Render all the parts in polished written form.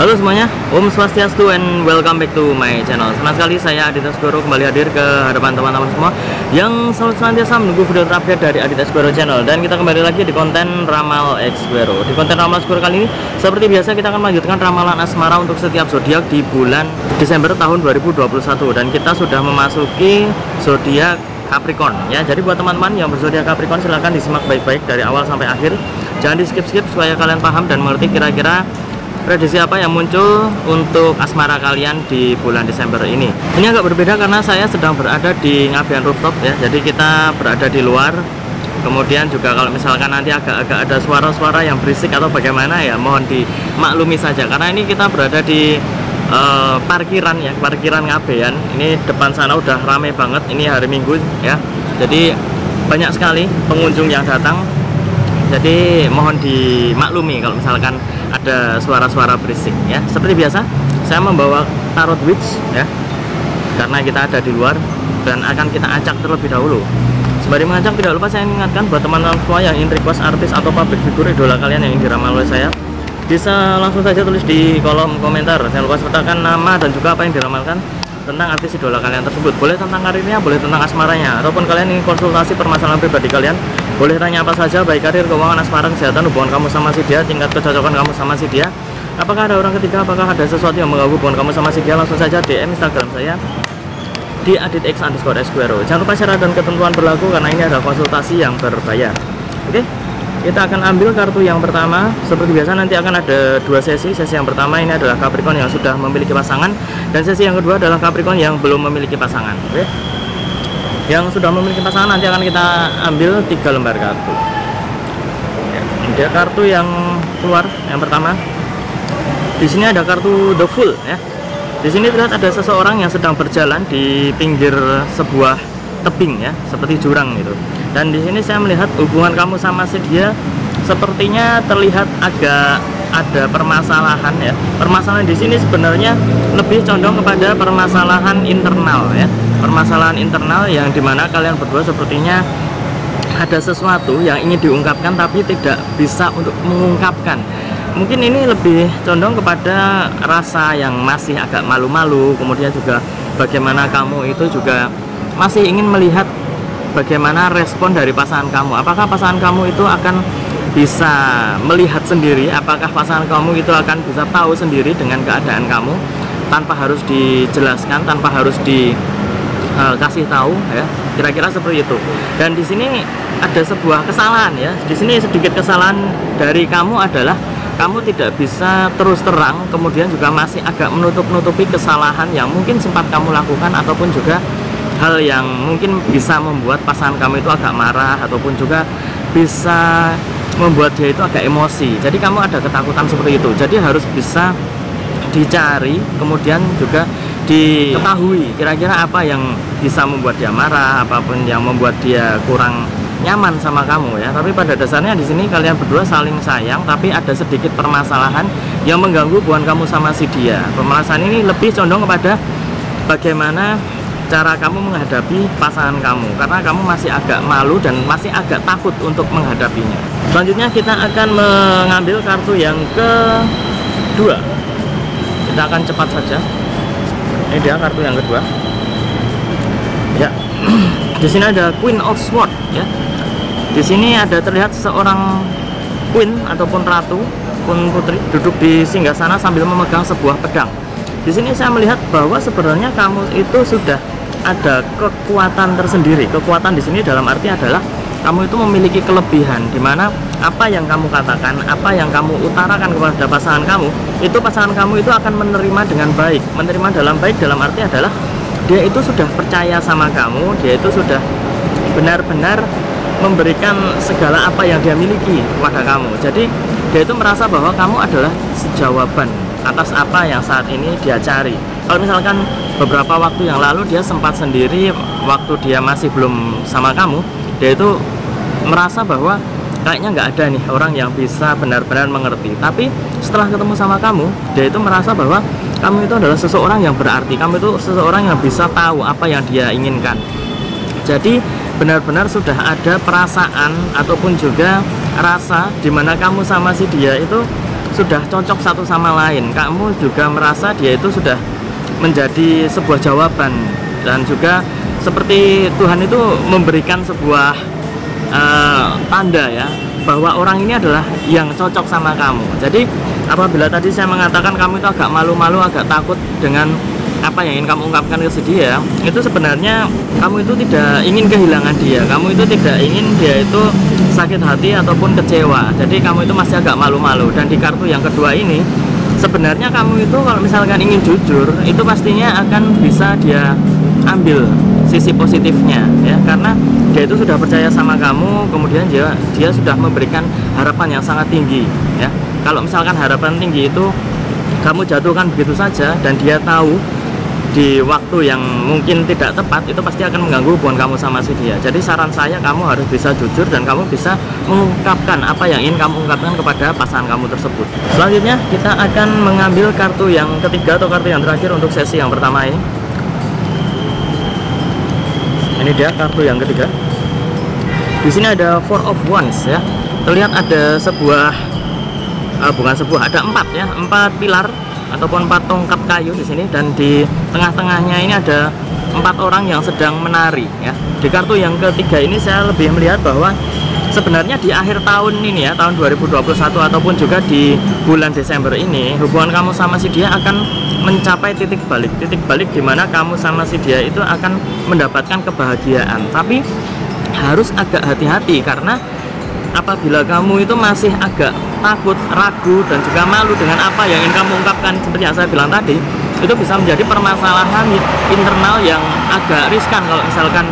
Halo semuanya, Om Swastiastu and welcome back to my channel. Senang sekali saya Aditya Sugoro kembali hadir ke hadapan teman-teman semua yang selalu senantiasa menunggu video terupdate dari Aditya Sugoro channel. Dan kita kembali lagi di konten Ramal X Sugoro. Di konten Ramal Sugoro kali ini, seperti biasa kita akan melanjutkan ramalan asmara untuk setiap zodiak di bulan Desember tahun 2021. Dan kita sudah memasuki zodiak Capricorn ya. Jadi buat teman-teman yang berzodiak Capricorn, silahkan disimak baik-baik dari awal sampai akhir. Jangan di skip-skip supaya kalian paham dan mengerti kira-kira prediksi apa yang muncul untuk asmara kalian di bulan Desember ini. Ini agak berbeda karena saya sedang berada di Ngabean Rooftop ya. Jadi kita berada di luar. Kemudian juga kalau misalkan nanti agak-agak ada suara-suara yang berisik atau bagaimana ya, mohon dimaklumi saja. Karena ini kita berada di parkiran ya, parkiran Ngabean. Ini depan sana udah rame banget. Ini hari Minggu ya. Jadi banyak sekali pengunjung yang datang. Jadi mohon dimaklumi kalau misalkan ada suara-suara berisik ya. Seperti biasa saya membawa tarot witch ya, karena kita ada di luar dan akan kita acak terlebih dahulu. Sembari mengacak, tidak lupa saya ingatkan buat teman-teman semua yang ingin request artis atau public figure idola kalian yang ingin diramal oleh saya, bisa langsung saja tulis di kolom komentar. Jangan lupa sertakan nama dan juga apa yang diramalkan tentang artis idola kalian tersebut. Boleh tentang karirnya, boleh tentang asmaranya, ataupun kalian ingin konsultasi permasalahan pribadi kalian, boleh tanya apa saja, baik karir, keuangan, asmara, kesehatan, hubungan kamu sama si dia, tingkat kecocokan kamu sama si dia, apakah ada orang ketiga, apakah ada sesuatu yang mengganggu hubungan kamu sama si dia, langsung saja DM Instagram saya di aditx_square. Jangan lupa syarat dan ketentuan berlaku karena ini adalah konsultasi yang berbayar. Oke, kita akan ambil kartu yang pertama. Seperti biasa nanti akan ada dua sesi. Sesi yang pertama ini adalah Capricorn yang sudah memiliki pasangan, dan sesi yang kedua adalah Capricorn yang belum memiliki pasangan. Oke, yang sudah memiliki pasangan nanti akan kita ambil 3 lembar kartu. Dia kartu yang keluar yang pertama. Di sini ada kartu The Fool ya. Di sini terlihat ada seseorang yang sedang berjalan di pinggir sebuah tebing ya, seperti jurang gitu. Dan di sini saya melihat hubungan kamu sama si dia sepertinya terlihat agak ada permasalahan ya. Permasalahan di sini sebenarnya lebih condong kepada permasalahan internal ya. Permasalahan internal yang dimana kalian berdua sepertinya ada sesuatu yang ingin diungkapkan tapi tidak bisa untuk mengungkapkan. Mungkin ini lebih condong kepada rasa yang masih agak malu-malu. Kemudian juga bagaimana kamu itu juga masih ingin melihat bagaimana respon dari pasangan kamu. Apakah pasangan kamu itu akan bisa melihat sendiri, apakah pasangan kamu itu akan bisa tahu sendiri dengan keadaan kamu tanpa harus dijelaskan, tanpa harus dikasih tahu ya. Kira-kira seperti itu. Dan di sini ada sebuah kesalahan ya. Di sini sedikit kesalahan dari kamu adalah kamu tidak bisa terus terang, kemudian juga masih agak menutup-nutupi kesalahan yang mungkin sempat kamu lakukan, ataupun juga hal yang mungkin bisa membuat pasangan kamu itu agak marah, ataupun juga bisa membuat dia itu agak emosi. Jadi kamu ada ketakutan seperti itu. Jadi harus bisa dicari, kemudian juga diketahui kira-kira apa yang bisa membuat dia marah, apapun yang membuat dia kurang nyaman sama kamu ya. Tapi pada dasarnya di sini kalian berdua saling sayang, tapi ada sedikit permasalahan yang mengganggu hubungan kamu sama si dia. Permasalahan ini lebih condong kepada bagaimana cara kamu menghadapi pasangan kamu, karena kamu masih agak malu dan masih agak takut untuk menghadapinya. Selanjutnya kita akan mengambil kartu yang kedua. Kita akan cepat saja. Ini dia kartu yang kedua. Ya. Di sini ada Queen of Swords ya. Di sini ada terlihat seorang queen ataupun ratu, pun putri duduk di singgasana sambil memegang sebuah pedang. Di sini saya melihat bahwa sebenarnya kamu itu sudah ada kekuatan tersendiri. Kekuatan di sini dalam arti adalah kamu itu memiliki kelebihan, dimana apa yang kamu katakan, apa yang kamu utarakan kepada pasangan kamu, itu pasangan kamu itu akan menerima dengan baik. Menerima dalam baik dalam arti adalah dia itu sudah percaya sama kamu, dia itu sudah benar-benar memberikan segala apa yang dia miliki kepada kamu. Jadi dia itu merasa bahwa kamu adalah sejawaban atas apa yang saat ini dia cari. Kalau misalkan beberapa waktu yang lalu dia sempat sendiri, waktu dia masih belum sama kamu, dia itu merasa bahwa kayaknya nggak ada nih orang yang bisa benar-benar mengerti. Tapi setelah ketemu sama kamu, dia itu merasa bahwa kamu itu adalah seseorang yang berarti, kamu itu seseorang yang bisa tahu apa yang dia inginkan. Jadi benar-benar sudah ada perasaan ataupun juga rasa dimana kamu sama si dia itu sudah cocok satu sama lain. Kamu juga merasa dia itu sudah menjadi sebuah jawaban, dan juga seperti Tuhan itu memberikan sebuah tanda ya, bahwa orang ini adalah yang cocok sama kamu. Jadi apabila tadi saya mengatakan kamu itu agak malu-malu, agak takut dengan apa yang ingin kamu ungkapkan ke dia, itu sebenarnya kamu itu tidak ingin kehilangan dia, kamu itu tidak ingin dia itu sakit hati ataupun kecewa. Jadi kamu itu masih agak malu-malu. Dan di kartu yang kedua ini, sebenarnya kamu itu kalau misalkan ingin jujur, itu pastinya akan bisa dia ambil sisi positifnya ya, karena dia itu sudah percaya sama kamu, kemudian dia sudah memberikan harapan yang sangat tinggi ya. Kalau misalkan harapan tinggi itu kamu jatuhkan begitu saja, dan dia tahu di waktu yang mungkin tidak tepat, itu pasti akan mengganggu hubungan kamu sama si dia. Jadi saran saya, kamu harus bisa jujur dan kamu bisa mengungkapkan apa yang ingin kamu ungkapkan kepada pasangan kamu tersebut. Selanjutnya kita akan mengambil kartu yang ketiga atau kartu yang terakhir untuk sesi yang pertama ini. Ini dia kartu yang ketiga. Di sini ada Four of Wands ya. Terlihat ada sebuah ada empat pilar ataupun 4 tongkat kayu di sini, dan di tengah-tengahnya ini ada 4 orang yang sedang menari ya. Di kartu yang ketiga ini saya lebih melihat bahwa sebenarnya di akhir tahun ini ya, tahun 2021 ataupun juga di bulan Desember ini, hubungan kamu sama si dia akan mencapai titik balik di mana kamu sama si dia itu akan mendapatkan kebahagiaan. Tapi harus agak hati-hati, karena apabila kamu itu masih agak takut, ragu, dan juga malu dengan apa yang ingin kamu ungkapkan, seperti yang saya bilang tadi, itu bisa menjadi permasalahan internal yang agak riskan kalau misalkan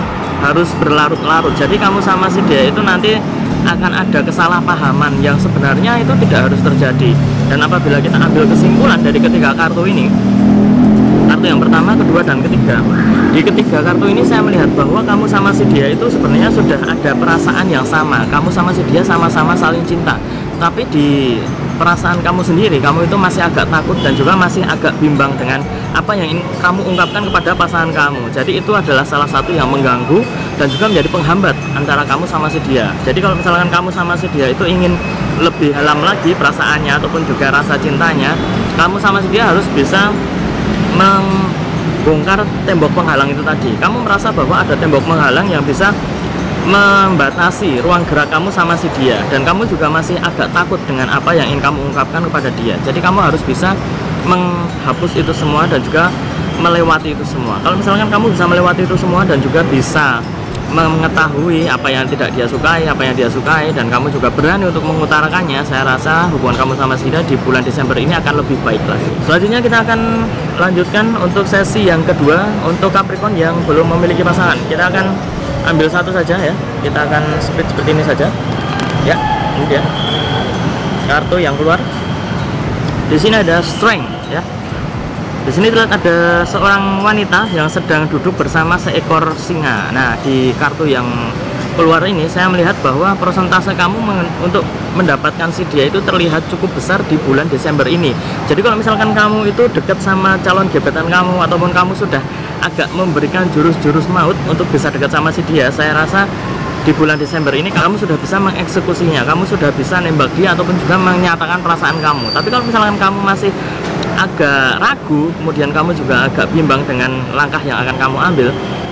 harus berlarut-larut. Jadi kamu sama si dia itu nanti akan ada kesalahpahaman yang sebenarnya itu tidak harus terjadi. Dan apabila kita ambil kesimpulan dari ketiga kartu ini, kartu yang pertama, kedua, dan ketiga, di ketiga kartu ini saya melihat bahwa kamu sama si dia itu sebenarnya sudah ada perasaan yang sama. Kamu sama si dia sama-sama saling cinta, tapi di perasaan kamu sendiri, kamu itu masih agak takut dan juga masih agak bimbang dengan apa yang ingin kamu ungkapkan kepada pasangan kamu. Jadi itu adalah salah satu yang mengganggu dan juga menjadi penghambat antara kamu sama si dia. Jadi kalau misalkan kamu sama si dia itu ingin lebih dalam lagi perasaannya ataupun juga rasa cintanya, kamu sama si dia harus bisa membongkar tembok penghalang itu tadi. Kamu merasa bahwa ada tembok penghalang yang bisa membatasi ruang gerak kamu sama si dia, dan kamu juga masih agak takut dengan apa yang ingin kamu ungkapkan kepada dia. Jadi kamu harus bisa menghapus itu semua dan juga melewati itu semua. Kalau misalkan kamu bisa melewati itu semua dan juga bisa mengetahui apa yang tidak dia sukai, apa yang dia sukai, dan kamu juga berani untuk mengutarakannya, saya rasa hubungan kamu sama si dia di bulan Desember ini akan lebih baik lagi. Selanjutnya kita akan lanjutkan untuk sesi yang kedua untuk Capricorn yang belum memiliki pasangan. Kita akan ambil satu saja ya, kita akan split seperti ini saja ya. Ini dia kartu yang keluar. Di sini ada Strength ya. Di sini terlihat ada seorang wanita yang sedang duduk bersama seekor singa. Nah, di kartu yang keluar ini saya melihat bahwa persentase kamu untuk mendapatkan si dia itu terlihat cukup besar di bulan Desember ini. Jadi kalau misalkan kamu itu dekat sama calon gebetan kamu ataupun kamu sudah agak memberikan jurus-jurus maut untuk bisa dekat sama si dia, saya rasa di bulan Desember ini kamu sudah bisa mengeksekusinya, kamu sudah bisa nembak dia ataupun juga menyatakan perasaan kamu. Tapi kalau misalkan kamu masih agak ragu, kemudian kamu juga agak bimbang dengan langkah yang akan kamu ambil,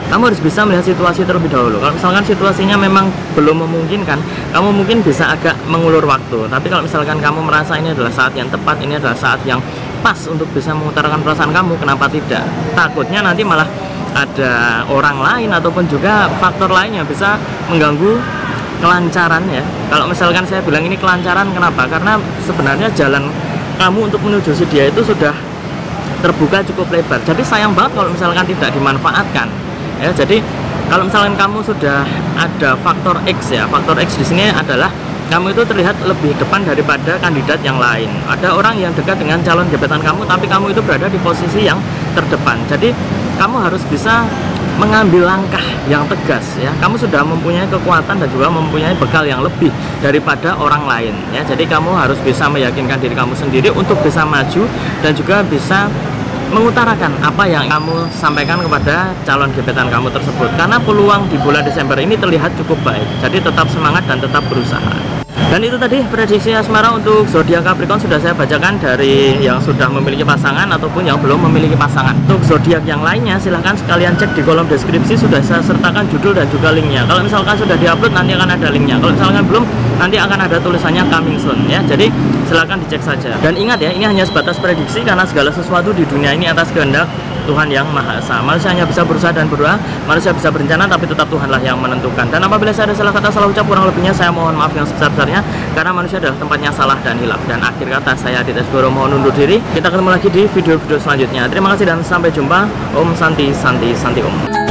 kamu harus bisa melihat situasi terlebih dahulu. Kalau misalkan situasinya memang belum memungkinkan, kamu mungkin bisa agak mengulur waktu. Tapi kalau misalkan kamu merasa ini adalah saat yang tepat, ini adalah saat yang pas untuk bisa mengutarakan perasaan kamu, kenapa tidak? Takutnya nanti malah ada orang lain ataupun juga faktor lain yang bisa mengganggu kelancaran ya. Kalau misalkan saya bilang ini kelancaran, kenapa? Karena sebenarnya jalan kamu untuk menuju si dia itu sudah terbuka cukup lebar. Jadi sayang banget kalau misalkan tidak dimanfaatkan ya. Jadi kalau misalkan kamu sudah ada faktor X ya, faktor X di sini adalah kamu itu terlihat lebih depan daripada kandidat yang lain. Ada orang yang dekat dengan calon gebetan kamu, tapi kamu itu berada di posisi yang terdepan. Jadi kamu harus bisa mengambil langkah yang tegas ya. Kamu sudah mempunyai kekuatan dan juga mempunyai bekal yang lebih daripada orang lain ya. Jadi kamu harus bisa meyakinkan diri kamu sendiri untuk bisa maju dan juga bisa mengutarakan apa yang kamu sampaikan kepada calon gebetan kamu tersebut, karena peluang di bulan Desember ini terlihat cukup baik. Jadi tetap semangat dan tetap berusaha. Dan Dan itu tadi prediksi asmara untuk zodiak Capricorn sudah saya bacakan dari yang sudah memiliki pasangan ataupun yang belum memiliki pasangan. Untuk zodiak yang lainnya silahkan sekalian cek di kolom deskripsi, sudah saya sertakan judul dan juga linknya. Kalau misalkan sudah diupload nanti akan ada linknya. Kalau misalkan belum, nanti akan ada tulisannya coming soon ya. Jadi silahkan dicek saja. Dan ingat ya, ini hanya sebatas prediksi karena segala sesuatu di dunia ini atas kehendak Tuhan yang Maha Esa. Manusia hanya bisa berusaha dan berdoa, manusia bisa berencana, tapi tetap Tuhanlah yang menentukan. Dan apabila saya ada salah kata, salah ucap, kurang lebihnya saya mohon maaf yang sebesar-besarnya, karena manusia adalah tempatnya salah dan hilaf. Dan akhir kata, saya Aditya Sgoro mohon undur diri. Kita ketemu lagi di video-video selanjutnya. Terima kasih dan sampai jumpa. Om Santi Santi Santi Om.